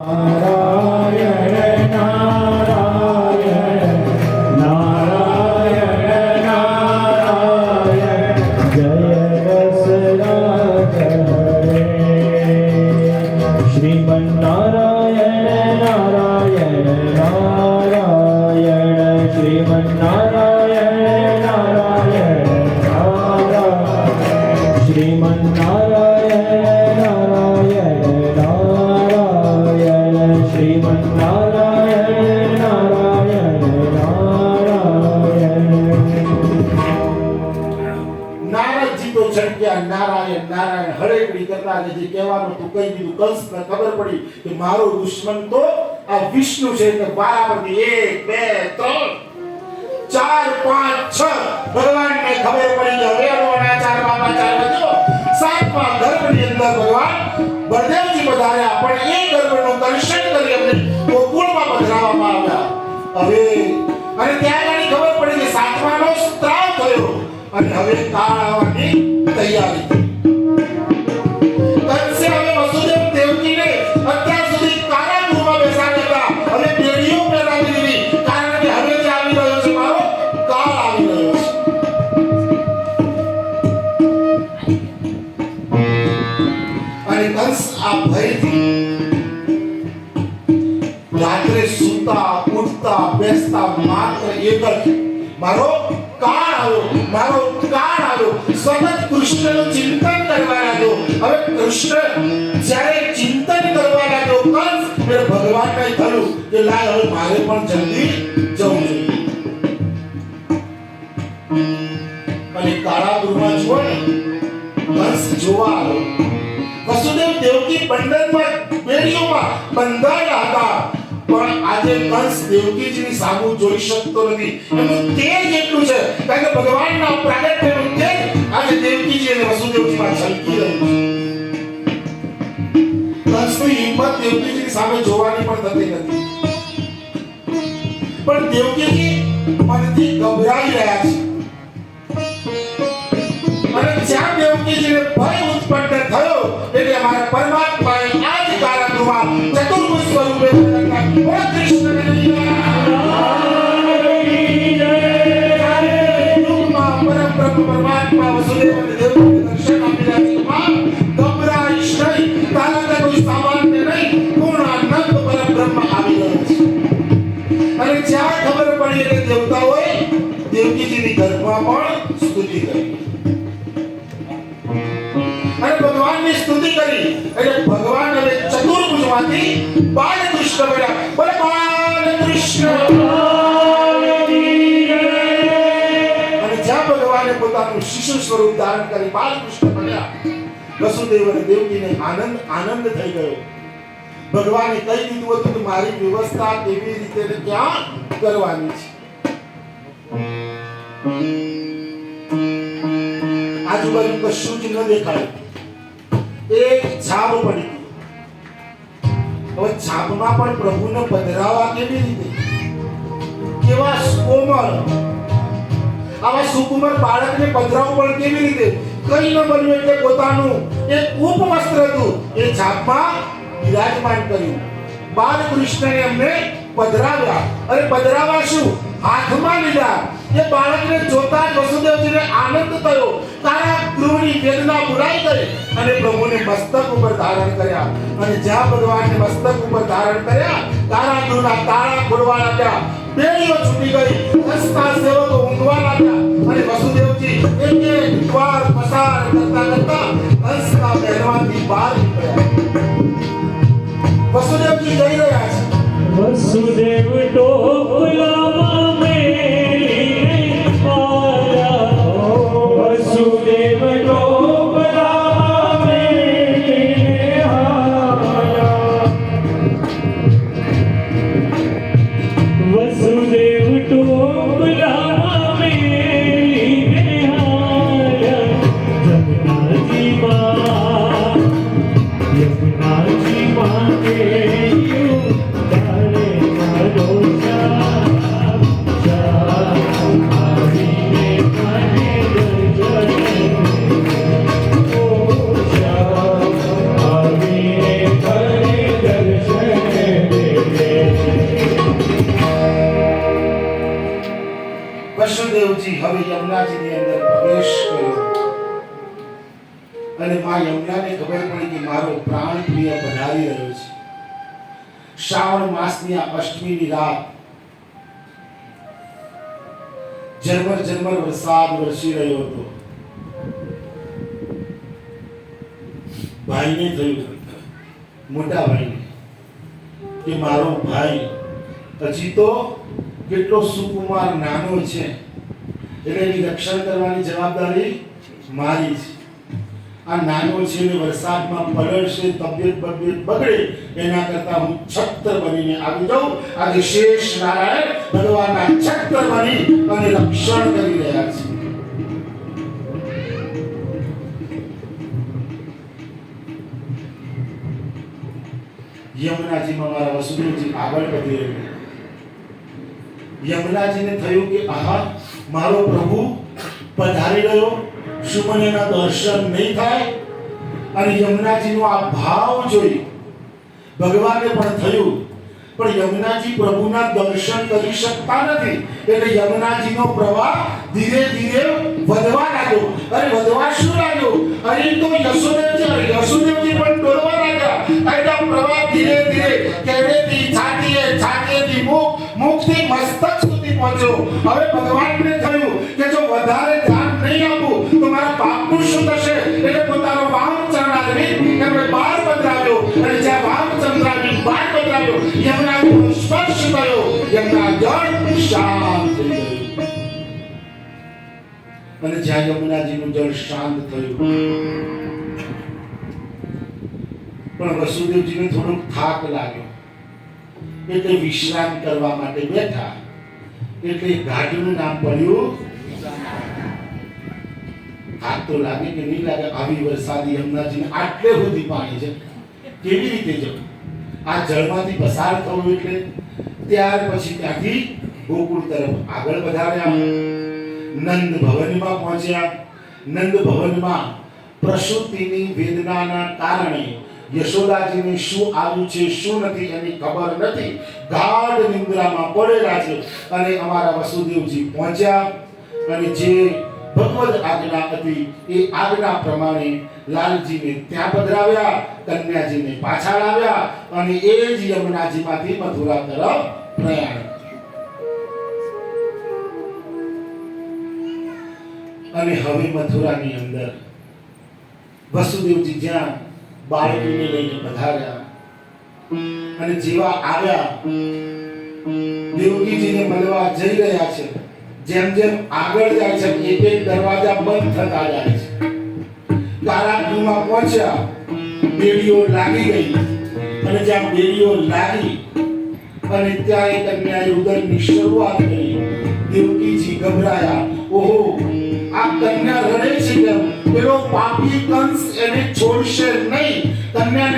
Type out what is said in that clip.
નારાયણ નારાયણ નારાયણ નારાયણ જય દશરથ હરે શ્રીમન નારાયણ નારાયણ નારાયણ શ્રીમન નારાયણ નારાયણ નારાયણ શ્રીમન નારાયણ નારાયણ શ્રીમન નારાયણ નારાયણ નારાયણ નારદજી તો છટક્યા નારાયણ નારાયણ હરેકડી કરતા જે કહેવાનું તું કહી દીધું કંસને ખબર પડી કે મારો દુશ્મન તો આ વિષ્ણુ છે એટલે બરાબરથી 1 2 3 4 5 6 ભગવાનને ખબર પડી કે હવે આના 4 બાબા 4 વધ્યો સાતમા ગર્ભની અંદર ભગવાન બળદેવજી પધાર્યા પણ એ ગર્ભનું દર્શન કરી અમને ગોકુળમાં પધરાવવામાં આવ્યા હવે અને ત્યાં આગળ ખબર પડી કે સાતમાનો સ્ત્રાવ થયો અને હવે કાળ આવવાની તૈયારી થઈ કંસે હવે વસુદેવ દેવકીને અત્યાર સુધી કારાગૃહમાં બેસાડ્યા હતા હવે બેડીઓ પહેરાવી દીધી કારણ કે હવે જે આવી રહ્યો છે મારો કાળ આવી રહ્યો છે અને કંસ આ ભયથી રાત્રે સૂતા ઉઠતા બેસતા માત્ર એક જ મારો કાળ આવ્યો સતત કૃષ્ણનું ચિંતન કરવા લાગ્યો હવે કૃષ્ણ જ્યારે ચિંતન કરવા લાગ્યો કંસ એટલે ભગવાનને થયું કે લાય હવે મારે પણ જલ્દી જવું જોઈએ અને કારાગૃહમાં જુઓ ને કંસ જોવા આવ્યો વસુદેવ દેવકી બંધનમાં બેડીઓમાં બંધાયેલા હતા પણ આજે કંસ દેવકીજીની સામુ જોઈ શકતો નથી એનું તેજ એટલું છે કારણ કે ભગવાનના પ્રાગટ્યનું તેજ આજે દેવકીજી અને વસુદેવજીમાં છલકી રહ્યું છે કંસની હિંમત દેવકીજીની સામે જોવાની પણ થતી નથી પણ દેવકીજી મનથી ગભરાઈ રહ્યા છે અને જ્યાં દેવકીજીને ભય ઉત્પન્ન થયો એટલે અમારા પરમાત્માએ આ જ કારાગૃહમાં ચતુર્ભુજ સ્વરૂપે બોલ કૃષ્ણ પરમાત્મા વસુદેવ અને દેવકીને દર્શન આપી રહ્યા છે ગભરાઈશ નહીં તારા કોઈ સામાન્ય નહીં પૂર્ણ આનંદ પરબ્રહ્મ આવી રહ્યો છે અને જ્યાં ખબર પડી એટલે દેવતાઓએ દેવકીજીની ગર્ભમાં પણ સ્તુતિ કરી અને ભગવાનની સ્તુતિ કરી એટલે ભગવાન હવે ચતુર્ભુજમાંથી બાલકૃષ્ણ બન્યા બોલે બાલકૃષ્ણ અને જ્યાં ભગવાને પોતાનું શિશુ સ્વરૂપ ધારણ કરી બાલકૃષ્ણ બન્યા વસુદેવ અને દેવકીને આનંદ થઈ ગયો ભગવાને કહી દીધું હતું કે મારી વ્યવસ્થા કેવી રીતે ને ક્યાં કરવાની છે આજુબાજુ કશું જ ન દેખાય એક છાપ પડી હવે છાપમાં પણ પ્રભુને પધરાવા કેવી રીતે કેવા કોમળ આવા સુકુમાર બાળકને પધરાવવું પણ કેવી રીતે કઈ ન બન્યું એટલે પોતાનું એક ઉપવસ્ત્ર હતું એ છાપમાં વિરાજમાન કર્યું બાલકૃષ્ણને એમને પધરાવ્યા અને પધરાવા શું હાથમાં લીધા એ બાળકને જોતા જ વસુદેવજીને આનંદ થયો કારાગૃહની વેદના ભૂલાઈ ગઈ અને પ્રભુને મસ્તક ઉપર ધારણ કર્યા અને જ્યાં ભગવાનને મસ્તક ઉપર ધારણ કર્યા કારાગૃહના તાળા ખોલવા લાગ્યા બેડીઓ છૂટી ગઈ હસતા સેવકો ઊંઘવા લાગ્યા અને વસુદેવજી એક એક દ્વાર પસાર કરતા હસતા પહેરવાથી બહાર નીકળ્યા વસુદેવજી જઈ રહ્યા છે વસુદેવ ટોપલામાં મેલીને આવ્યા વસુદેવ ટોપલામાં મેલીને આવ્યા વસુદેવ ટોપલામાં મેલીને આવ્યા યમુનાજી માં કે બલરામજી હવે યમુનાજીની અંદર પ્રવેશ કર્યો અને માં યમુનાને ખબર પડી કે મારો પ્રાણ પ્રિય પધારી રહ્યો છે. શ્રાવણ માસની આ અષ્ટમીની રાત ઝરમર ઝરમર વરસાદ વરસી રહ્યો હતો. ભાઈને થયું, મોટા ભાઈને, કે મારો ભાઈ હજી તો કેટલો સુકુમાર નાનો છે, એટલે એની રક્ષણ કરવાની જવાબદારી મારી છે. આ નાનો છે ને વરસાદમાં પલળશે, તબિયત બગડે એના કરતા હું છત્ર બનીને આવી જાઉં. આજે શેષ નારાયણ ભગવાનના છત્ર બની અને રક્ષણ કરી રહ્યા છે. યમુનાજીમાં મારા વસુદેવજી આગળ વધી રહ્યા. યમુનાજીને થયું કે આહા, મારો પ્રભુ પધારી રહ્યો, શું મને એના દર્શન નહીં થાય? અને યમુનાજીનો આ ભાવ જોઈ ભગવાનને પણ થયું, પણ યમુનાજી પ્રભુના દર્શન કરી શકતા નથી, એટલે યમુનાજીનો પ્રવાહ ધીરે ધીરે વધવા લાગ્યો. અરે વધવા શું લાગ્યો? અરે તો યશોદેવજી પણ ડોલવા લાગ્યા. એટલા પ્રવાહ ધીરે ધીરે કેડેથી છાતીએથી મુખથી મસ્તક સુધી પહોંચ્યો. હવે ભગવાનને થયું કે જો વધારે ધ્યાન નહીં આપું તો મારા પાપનું શું થશે? એટલે પોતાનો વામ ચરણાવી એમણે બાર પધરાવ્યો, અને જ્યાં વામ ચંદ્રાવી બાર પધરાવ્યો, યમુનાજીનો સ્પર્શ થયો, યમુના જળ શાંત થઈ ગયું. અને જ્યાં યમુનાજીનું જળ શાંત થયું, પણ વસુદેવજીને થોડોક થાક લાગ્યો, એટલે વિશ્રામ કરવા માટે બેઠા. એટલે ઘાટનું નામ પડ્યું. થાક તો લાગે કે નહીં લાગે? આવી વરસાદી યમુનાજીને આટલે સુધી પાણી છે, કેવી રીતે જવું? આ જળમાંથી પસાર થવું એટલે ત્યાર પછી ત્યાંથી ગોકુળ તરફ આગળ વધાર્યા. નંદ ભવનમાં પહોંચ્યા. નંદ ભવનમાં પ્રસૂતિની વેદનાના કારણે યશોદાજીને શું આવ્યું છે શું નથી એની ખબર નથી. ગાઢ નિંદ્રામાં પડેલા છે. અને અમારા વસુદેવજી પહોંચ્યા અને જે ભગવદ આજ્ઞા હતી એ આજ્ઞા પ્રમાણે લાલજીને ત્યાં પધરાવ્યા, કન્યાજીને પાછા લાવ્યા અને એ જ યમુનાજીમાંથી મથુરા તરફ પ્રયાણ. અને હવે મથુરાની અંદર વસુદેવજી જ્યાં બાળકીને લઈને પધાર્યા અને જેવા આવ્યા દેવકીજીને મળવા જઈ રહ્યા છે, જેમ જેમ આગળ જાય છે એક એક દરવાજા બંધ થતા જાય છે. કારાગૃહમાં પહોંચ્યા, બેડીઓ લાગી ગઈ અને જ્યાં બેડીઓ લાગી અને ત્યાં એ કન્યાએ ઉદરની શરૂઆત કરી. દેવકીજી ગભરાયા, ઓહો આ કન્યા રડે છે કેમ? પેલો પાપી કંસ એને છોડશે નહીં, કન્યાને